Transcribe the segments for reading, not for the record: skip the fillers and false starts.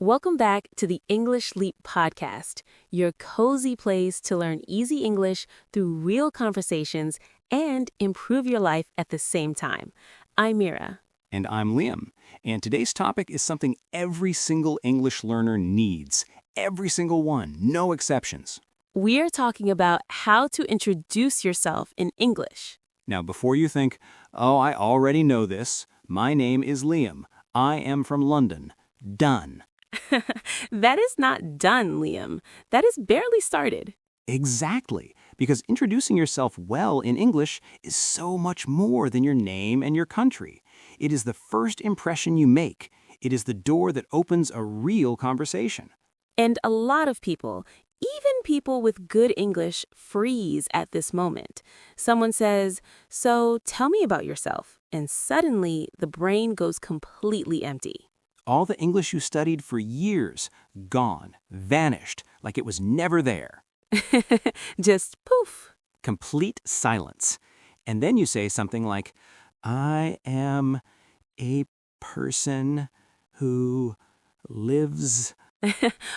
Welcome back to the English Leap podcast, your cozy place to learn easy English through real conversations and improve your life at the same time. I'm Mira. And I'm Liam. And today's topic is something every single English learner needs. Every single one, no exceptions. We are talking about how to introduce yourself in English. Now, before you think, oh, I already know this, my name is Liam. I am from London. Done. That is not done, Liam. That is barely started. Exactly, because introducing yourself well in English is so much more than your name and your country. It is the first impression you make. It is the door that opens a real conversation. And a lot of people, even people with good English, freeze at this moment. Someone says, "So tell me about yourself," and suddenly the brain goes completely empty. All the English you studied for years, gone, vanished, like it was never there. Just poof. Complete silence. And then you say something like, I am a person who lives.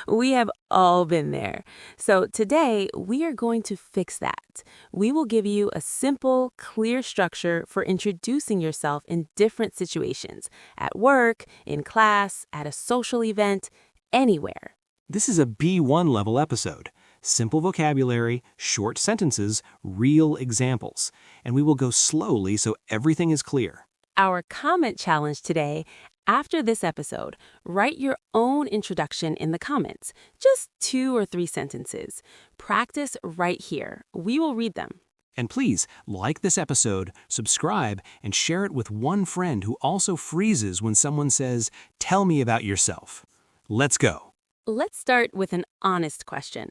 We have all been there. So today, we are going to fix that. We will give you a simple, clear structure for introducing yourself in different situations, at work, in class, at a social event, anywhere. This is a B1 level episode. Simple vocabulary, short sentences, real examples. And we will go slowly so everything is clear. Our comment challenge today: after this episode, write your own introduction in the comments, just 2 or 3 sentences. Practice right here. We will read them. And please, like this episode, subscribe, and share it with one friend who also freezes when someone says, "Tell me about yourself." Let's go. Let's start with an honest question.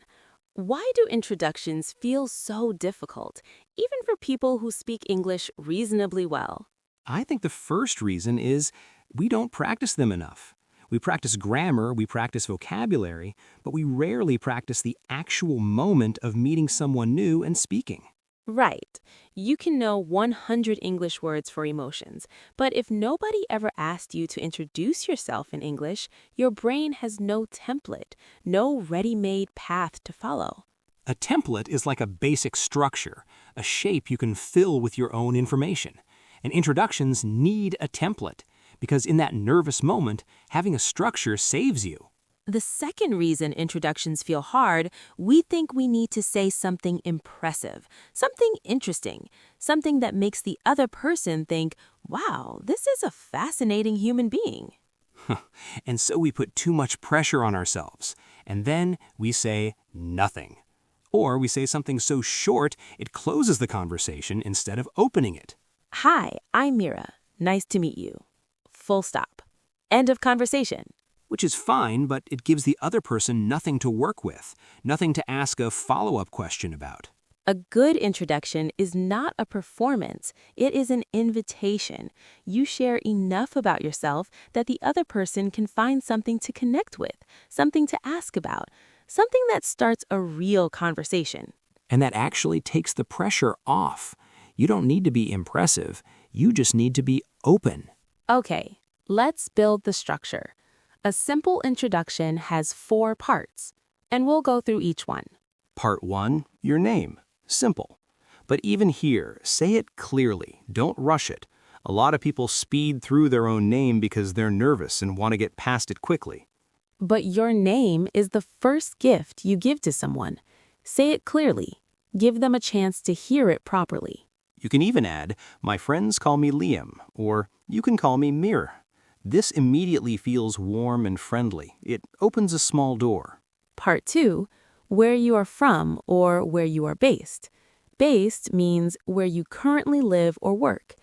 Why do introductions feel so difficult, even for people who speak English reasonably well? I think the first reason is we don't practice them enough. We practice grammar, we practice vocabulary, but we rarely practice the actual moment of meeting someone new and speaking. Right. You can know 100 English words for emotions, but if nobody ever asked you to introduce yourself in English, your brain has no template, no ready-made path to follow. A template is like a basic structure, a shape you can fill with your own information. And introductions need a template, because in that nervous moment, having a structure saves you. The second reason introductions feel hard, we think we need to say something impressive, something interesting, something that makes the other person think, wow, this is a fascinating human being. And so we put too much pressure on ourselves, and then we say nothing. Or we say something so short it closes the conversation instead of opening it. Hi, I'm Mira. Nice to meet you. Full stop. End of conversation. Which is fine, but it gives the other person nothing to work with, nothing to ask a follow-up question about. A good introduction is not a performance. It is an invitation. You share enough about yourself that the other person can find something to connect with, something to ask about, something that starts a real conversation. And that actually takes the pressure off. You don't need to be impressive. You just need to be open. Okay, let's build the structure. A simple introduction has 4 parts, and we'll go through each one. Part 1, your name. Simple. But even here, say it clearly. Don't rush it. A lot of people speed through their own name because they're nervous and want to get past it quickly. But your name is the first gift you give to someone. Say it clearly. Give them a chance to hear it properly. You can even add, my friends call me Liam, or you can call me Mir. This immediately feels warm and friendly. It opens a small door. Part 2, where you are from or where you are based. Based means where you currently live or work.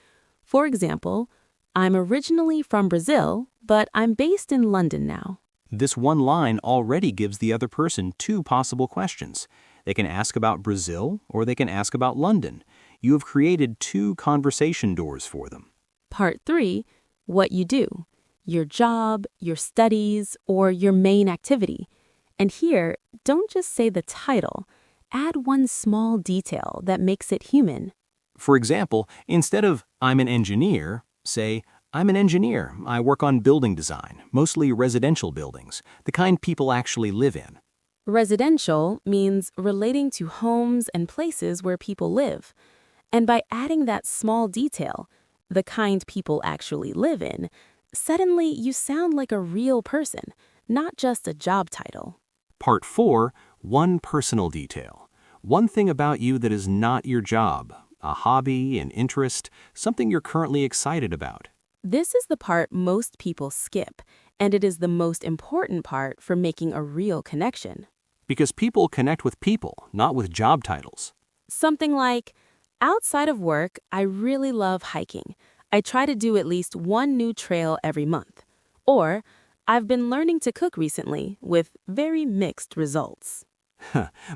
For example, I'm originally from Brazil, but I'm based in London now. This one line already gives the other person 2 possible questions. They can ask about Brazil or they can ask about London. You have created 2 conversation doors for them. Part 3, what you do. Your job, your studies, or your main activity. And here, don't just say the title. Add one small detail that makes it human. For example, instead of I'm an engineer, say I'm an engineer. I work on building design, mostly residential buildings, the kind people actually live in. Residential means relating to homes and places where people live. And by adding that small detail, the kind people actually live in, suddenly you sound like a real person, not just a job title. Part 4, one personal detail. One thing about you that is not your job, a hobby, an interest, something you're currently excited about. This is the part most people skip, and it is the most important part for making a real connection. Because people connect with people, not with job titles. Something like, outside of work, I really love hiking. I try to do at least one new trail every month. Or, I've been learning to cook recently with very mixed results.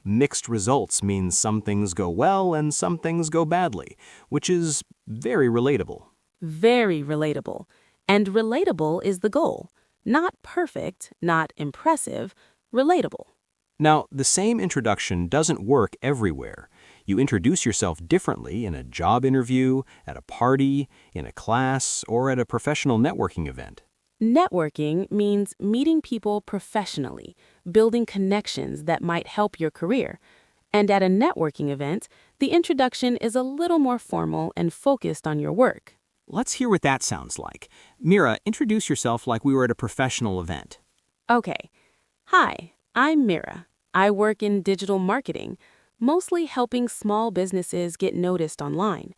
Mixed results means some things go well and some things go badly, which is very relatable. Very relatable. And relatable is the goal. Not perfect, not impressive, relatable. Now, the same introduction doesn't work everywhere. You introduce yourself differently in a job interview, at a party, in a class, or at a professional networking event. Networking means meeting people professionally, building connections that might help your career. And at a networking event, the introduction is a little more formal and focused on your work. Let's hear what that sounds like. Mira, introduce yourself like we were at a professional event. Okay. Hi, I'm Mira. I work in digital marketing, mostly helping small businesses get noticed online.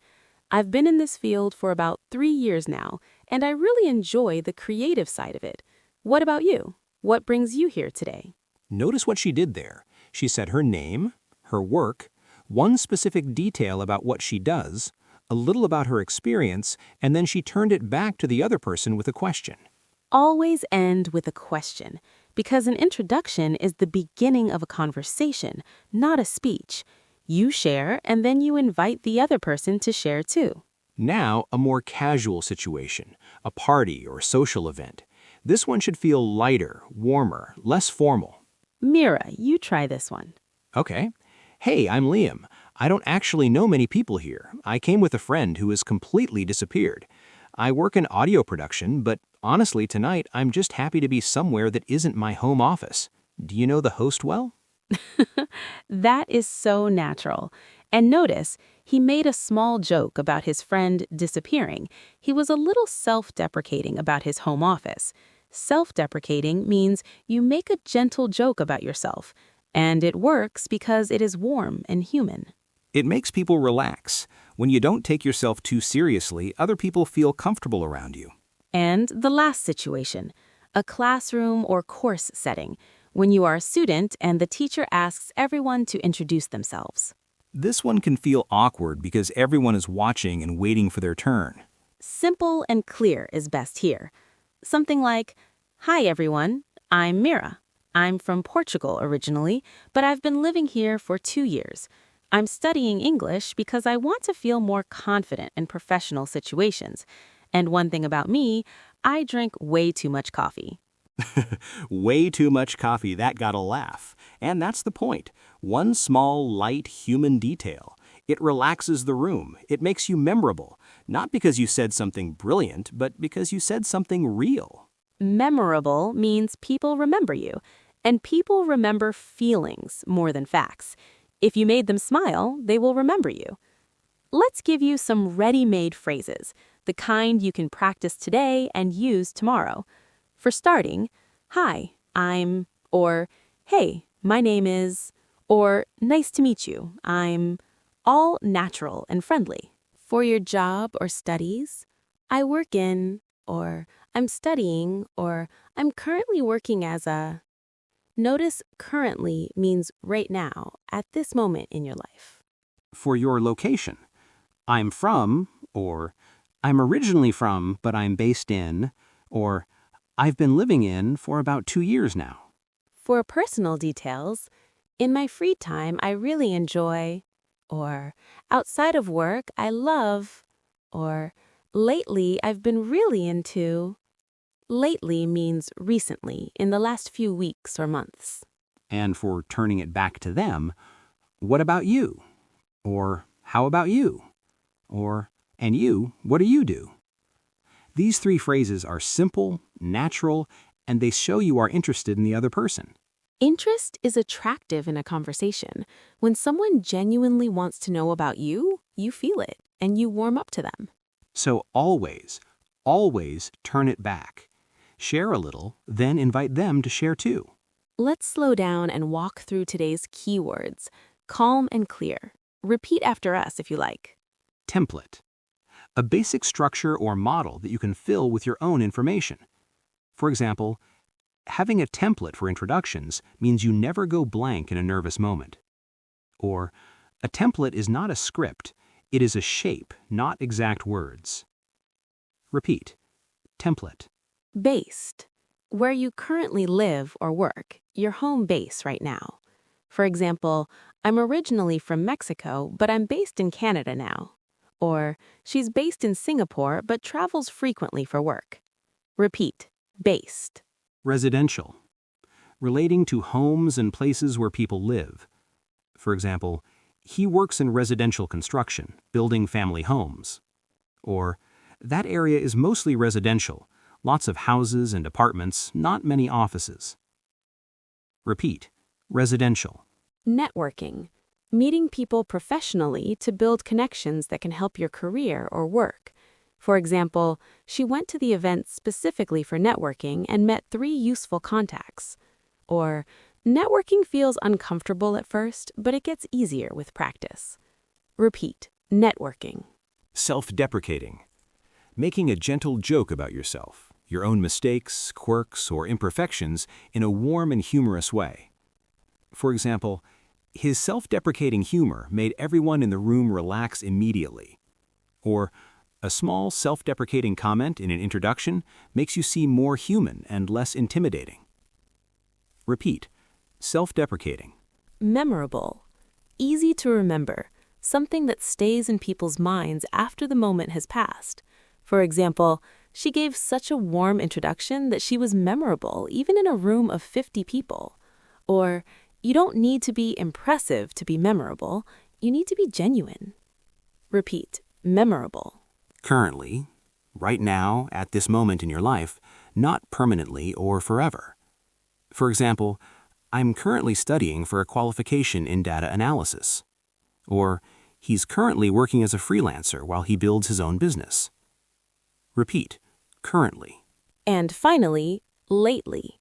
I've been in this field for about 3 years now, and I really enjoy the creative side of it. What about you? What brings you here today? Notice what she did there. She said her name, her work, one specific detail about what she does, a little about her experience, and then she turned it back to the other person with a question. Always end with a question, because an introduction is the beginning of a conversation, not a speech. You share, and then you invite the other person to share too. Now, a more casual situation, a party or social event. This one should feel lighter, warmer, less formal. Mira, you try this one. Okay. Hey, I'm Liam. I don't actually know many people here. I came with a friend who has completely disappeared. I work in audio production, but honestly, tonight I'm just happy to be somewhere that isn't my home office. Do you know the host well? That is so natural. And notice, he made a small joke about his friend disappearing. He was a little self-deprecating about his home office. Self-deprecating means you make a gentle joke about yourself, and it works because it is warm and human. It makes people relax. When you don't take yourself too seriously, other people feel comfortable around you. And the last situation, a classroom or course setting, when you are a student and the teacher asks everyone to introduce themselves. This one can feel awkward because everyone is watching and waiting for their turn. Simple and clear is best here. Something like, "Hi everyone, I'm Mira. I'm from Portugal originally, but I've been living here for 2 years. I'm studying English because I want to feel more confident in professional situations. And one thing about me, I drink way too much coffee." Way too much coffee, that got a laugh. And that's the point. One small, light human detail. It relaxes the room. It makes you memorable. Not because you said something brilliant, but because you said something real. Memorable means people remember you, and people remember feelings more than facts. If you made them smile, they will remember you. Let's give you some ready-made phrases, the kind you can practice today and use tomorrow. For starting, "Hi, I'm," or "Hey, my name is," or "Nice to meet you, I'm," all natural and friendly. For your job or studies, "I work in," or "I'm studying," or "I'm currently working as a." Notice currently means right now, at this moment in your life. For your location, I'm from, or I'm originally from, but I'm based in, or I've been living in for about 2 years now. For personal details, "In my free time, I really enjoy," or "Outside of work, I love," or "Lately, I've been really into." Lately means recently, in the last few weeks or months. And for turning it back to them, what about you? Or how about you? Or, and you, what do you do? These 3 phrases are simple, natural, and they show you are interested in the other person. Interest is attractive in a conversation. When someone genuinely wants to know about you, you feel it, and you warm up to them. So always, always turn it back. Share a little, then invite them to share too. Let's slow down and walk through today's keywords. Calm and clear. Repeat after us if you like. Template. A basic structure or model that you can fill with your own information. For example, having a template for introductions means you never go blank in a nervous moment. Or, a template is not a script, it is a shape, not exact words. Repeat. Template. Based. Where you currently live or work, your home base right now. For example, I'm originally from Mexico, but I'm based in Canada now. Or, she's based in Singapore but travels frequently for work. Repeat. Based. Residential. Relating to homes and places where people live. For example, he works in residential construction, building family homes. Or, that area is mostly residential, lots of houses and apartments, not many offices. Repeat. Residential. Networking. Meeting people professionally to build connections that can help your career or work. For example, she went to the event specifically for networking and met 3 useful contacts. Or, networking feels uncomfortable at first, but it gets easier with practice. Repeat. Networking. Self-deprecating. Making a gentle joke about yourself, your own mistakes, quirks, or imperfections in a warm and humorous way. For example, his self-deprecating humor made everyone in the room relax immediately. Or, a small self-deprecating comment in an introduction makes you seem more human and less intimidating. Repeat. Self-deprecating. Memorable. Easy to remember. Something that stays in people's minds after the moment has passed. For example, she gave such a warm introduction that she was memorable even in a room of 50 people. Or, you don't need to be impressive to be memorable. You need to be genuine. Repeat. Memorable. Currently, right now, at this moment in your life, not permanently or forever. For example, I'm currently studying for a qualification in data analysis. Or, he's currently working as a freelancer while he builds his own business. Repeat. Currently. And finally, lately.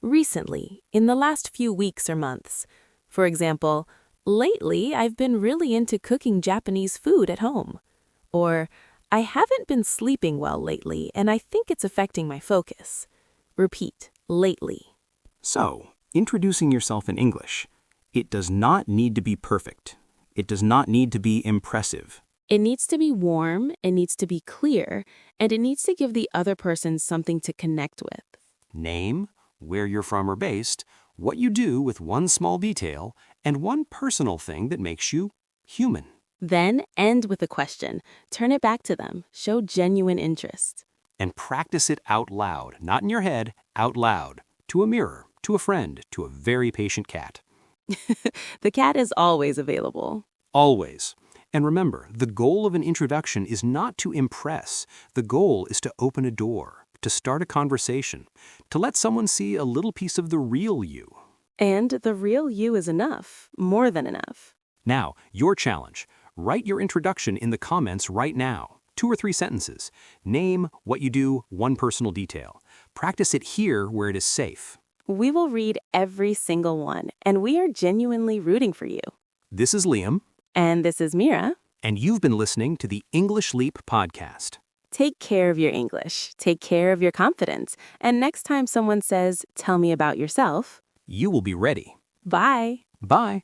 Recently, in the last few weeks or months. For example, lately I've been really into cooking Japanese food at home. Or, I haven't been sleeping well lately and I think it's affecting my focus. Repeat. Lately. So, introducing yourself in English. It does not need to be perfect. It does not need to be impressive. It needs to be warm, it needs to be clear, and it needs to give the other person something to connect with. Name, where you're from or based, what you do with one small detail, and one personal thing that makes you human. Then end with a question. Turn it back to them. Show genuine interest. And practice it out loud, not in your head, out loud, to a mirror, to a friend, to a very patient cat. The cat is always available. Always. And remember, the goal of an introduction is not to impress. The goal is to open a door, to start a conversation, to let someone see a little piece of the real you. And the real you is enough, more than enough. Now, your challenge. Write your introduction in the comments right now. 2 or 3 sentences. Name, what you do, one personal detail. Practice it here where it is safe. We will read every single one, and we are genuinely rooting for you. This is Liam. And this is Mira. And you've been listening to the English Leap podcast. Take care of your English. Take care of your confidence. And next time someone says, "Tell me about yourself," You will be ready. bye. Bye.